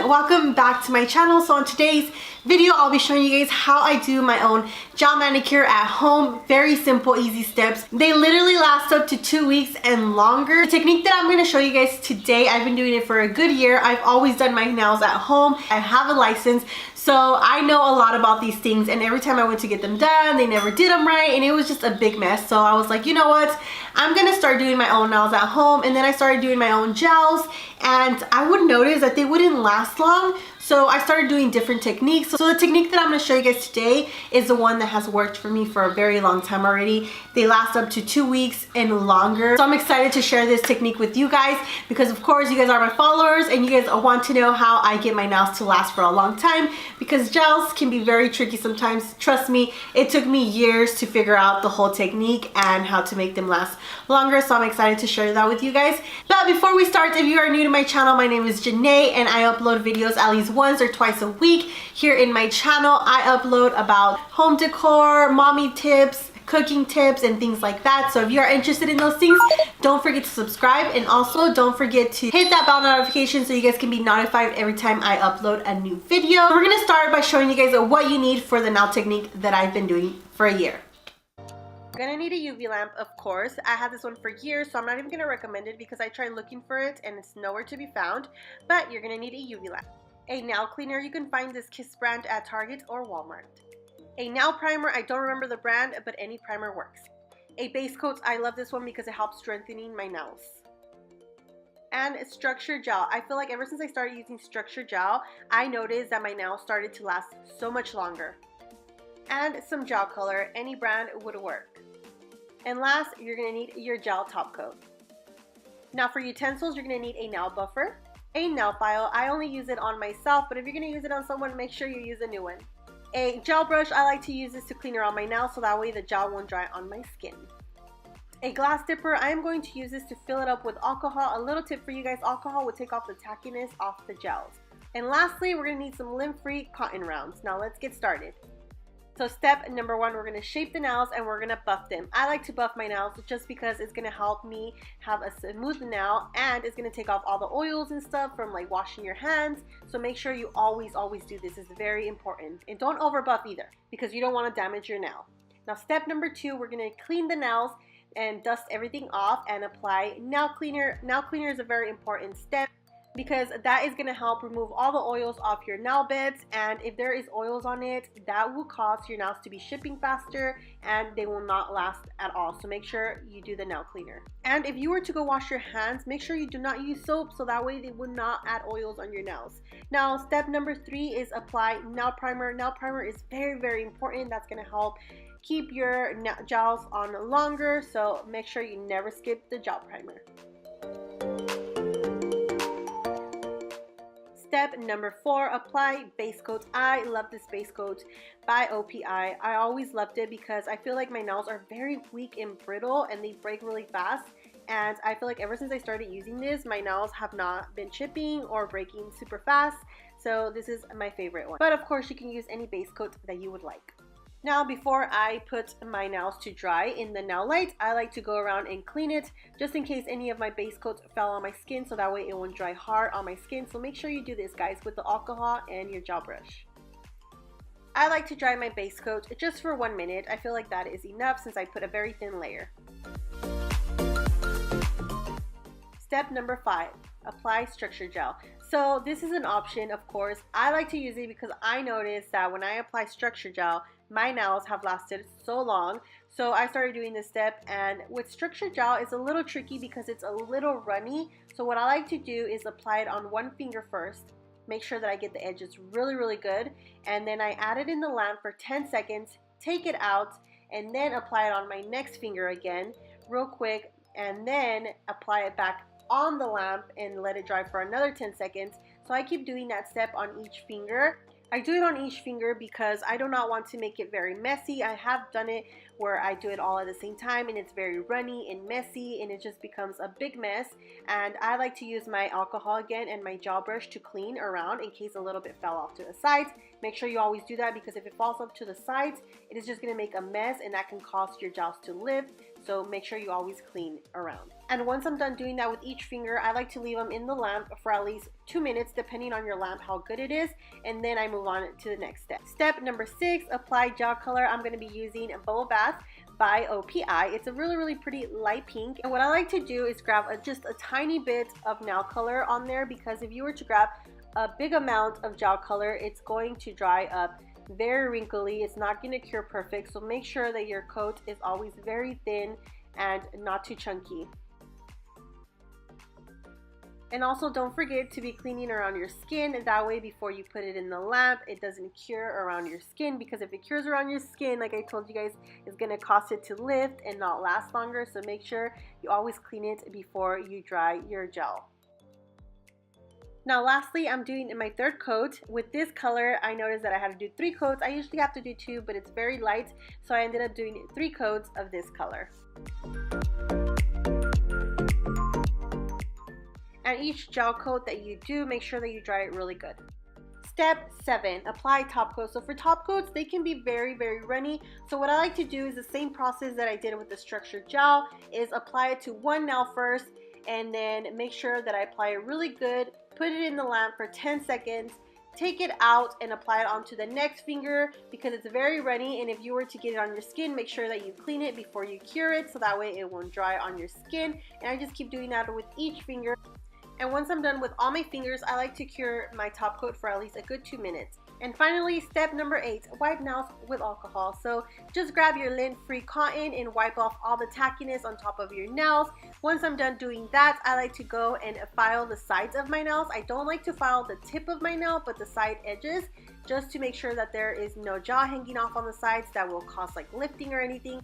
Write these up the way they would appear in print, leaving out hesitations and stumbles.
welcome back to my channel. So on today's video, I'll be showing you guys how I do my own gel manicure at home. Very simple, easy steps. They literally last up to 2 weeks and longer. The technique that I'm going to show you guys today, I've been doing it for a good year. I've always done my nails at home. I have a license, so I know a lot about these things, and every time I went to get them done, they never did them right, and it was just a big mess. So I was like, you know what, I'm gonna start doing my own nails at home. And then I started doing my own gels, and I would notice that they wouldn't last long. So I started doing different techniques. So the technique that I'm going to show you guys today is the one that has worked for me for a very long time already. They last up to 2 weeks and longer. So I'm excited to share this technique with you guys because of course you guys are my followers and you guys want to know how I get my nails to last for a long time, because gels can be very tricky sometimes. Trust me, it took me years to figure out the whole technique and how to make them last longer. So I'm excited to share that with you guys. But before we start, if you are new to my channel, my name is Janae and I upload videos at least once or twice a week here in my channel. I upload about home decor, mommy tips, cooking tips, and things like that. So if you are interested in those things, don't forget to subscribe, and also don't forget to hit that bell notification so you guys can be notified every time I upload a new video. We're gonna start by showing you guys what you need for the nail technique that I've been doing for a year. You're gonna need a UV lamp, of course. I had this one for years, so I'm not even gonna recommend it because I tried looking for it and it's nowhere to be found. But you're gonna need a UV lamp. A nail cleaner, you can find this Kiss brand at Target or Walmart. A nail primer, I don't remember the brand, but any primer works. A base coat, I love this one because it helps strengthening my nails. And structure gel. I feel like ever since I started using structure gel, I noticed that my nails started to last so much longer. And some gel color, any brand would work. And last, you're gonna need your gel top coat. Now for utensils, you're gonna need a nail buffer, a nail file. I only use it on myself, but if you're gonna use it on someone, make sure you use a new one. A gel brush, I like to use this to clean around my nails so that way the gel won't dry on my skin. A glass dipper, I am going to use this to fill it up with alcohol. A little tip for you guys, alcohol will take off the tackiness off the gels. And lastly, we're gonna need some lint-free cotton rounds. Now let's get started. So step number one, we're gonna shape the nails and we're gonna buff them. I like to buff my nails just because it's gonna help me have a smooth nail, and it's gonna take off all the oils and stuff from like washing your hands. So make sure you always do this. It's very important. And don't over buff either because you don't wanna damage your nail. Now step number two, we're gonna clean the nails and dust everything off and apply nail cleaner. Nail cleaner is a very important step because that is going to help remove all the oils off your nail beds, and if there is oils on it, that will cause your nails to be shipping faster and they will not last at all. So make sure you do the nail cleaner. And if you were to go wash your hands, make sure you do not use soap so that way they would not add oils on your nails. Now step number three is apply nail primer. Nail primer is very important. That's going to help keep your gels on longer, so make sure you never skip the gel primer. Step number four, apply base coat. I love this base coat by OPI. I always loved it because I feel like my nails are very weak and brittle and they break really fast. And I feel like ever since I started using this, my nails have not been chipping or breaking super fast. So this is my favorite one. But of course, you can use any base coat that you would like. Now before I put my nails to dry in the nail light, I like to go around and clean it just in case any of my base coats fell on my skin, so that way it won't dry hard on my skin. So make sure you do this, guys, with the alcohol and your gel brush. I like to dry my base coat just for 1 minute. I feel like that is enough since I put a very thin layer. Step number five, apply structure gel. So this is an option, of course. I like to use it because I noticed that when I apply structure gel, my nails have lasted so long. So I started doing this step, and with structure gel, it's a little tricky because it's a little runny. So what I like to do is apply it on one finger first. Make sure that I get the edges really good. And then I add it in the lamp for 10 seconds, take it out, and then apply it on my next finger again, real quick. And then apply it back on the lamp and let it dry for another 10 seconds. So I keep doing that step on each finger. I do it on each finger because I do not want to make it very messy. I have done it where I do it all at the same time and it's very runny and messy and it just becomes a big mess. And I like to use my alcohol again and my gel brush to clean around in case a little bit fell off to the sides. Make sure you always do that because if it falls off to the sides, it is just going to make a mess and that can cause your gels to lift. So make sure you always clean around. And once I'm done doing that with each finger, I like to leave them in the lamp for at least 2 minutes, depending on your lamp, how good it is. And then I move on to the next step. Step number 6, apply gel color. I'm going to be using Bubble Bath by OPI. It's a really pretty light pink. And what I like to do is grab just a tiny bit of nail color on there, because if you were to grab a big amount of gel color, it's going to dry up very wrinkly. It's not going to cure perfect. So make sure that your coat is always very thin and not too chunky. And also don't forget to be cleaning around your skin, and that way before you put it in the lamp, it doesn't cure around your skin, because if it cures around your skin, like I told you guys, it's going to cause it to lift and not last longer. So make sure you always clean it before you dry your gel. Now lastly, I'm doing my third coat. With this color, I noticed that I had to do 3 coats. I usually have to do 2, but it's very light, so I ended up doing 3 coats of this color. And each gel coat that you do, make sure that you dry it really good. Step 7, apply top coats. So for top coats, they can be very runny. So what I like to do is the same process that I did with the structured gel, is apply it to one nail first, and then make sure that I apply it really good. Put it in the lamp for 10 seconds. Take it out and apply it onto the next finger, because it's very runny, and if you were to get it on your skin, make sure that you clean it before you cure it, so that way it won't dry on your skin. And I just keep doing that with each finger. And once I'm done with all my fingers, I like to cure my top coat for at least a good 2 minutes. And finally, step number 8, wipe nails with alcohol. So just grab your lint-free cotton and wipe off all the tackiness on top of your nails. Once I'm done doing that, I like to go and file the sides of my nails. I don't like to file the tip of my nail, but the side edges, just to make sure that there is no gel hanging off on the sides that will cause like lifting or anything.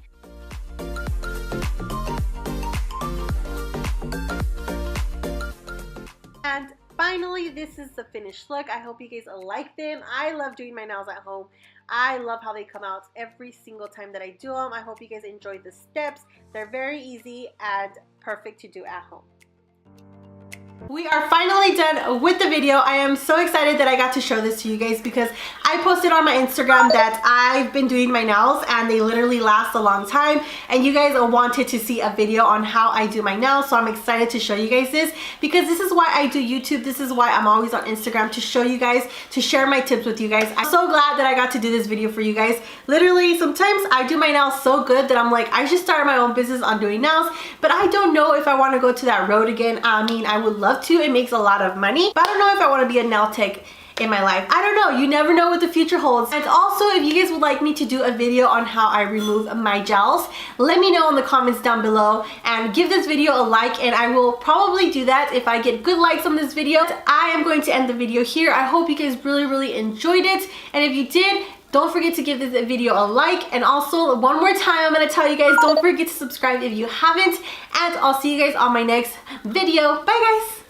And finally, this is the finished look. I hope you guys like them. I love doing my nails at home. I love how they come out every single time that I do them. I hope you guys enjoyed the steps. They're very easy and perfect to do at home. We are finally done with the video. I am so excited that I got to show this to you guys, because I posted on my Instagram that I've been doing my nails and they literally last a long time, and you guys wanted to see a video on how I do my nails. So I'm excited to show you guys this, because this is why I do YouTube. This is why I'm always on Instagram, to show you guys, to share my tips with you guys. I'm so glad that I got to do this video for you guys. Literally, sometimes I do my nails so good that I'm like, I should start my own business on doing nails, but I don't know if I want to go to that road again. I mean, I would love to. It makes a lot of money, but I don't know if I want to be a nail tech in my life. I don't know. You never know what the future holds. And also, if you guys would like me to do a video on how I remove my gels, let me know in the comments down below, and give this video a like, and I will probably do that if I get good likes on this video. I am going to end the video here. I hope you guys really enjoyed it, and if you did, don't forget to give this video a like. And also, one more time, I'm going to tell you guys, don't forget to subscribe if you haven't, and I'll see you guys on my next video. Bye guys!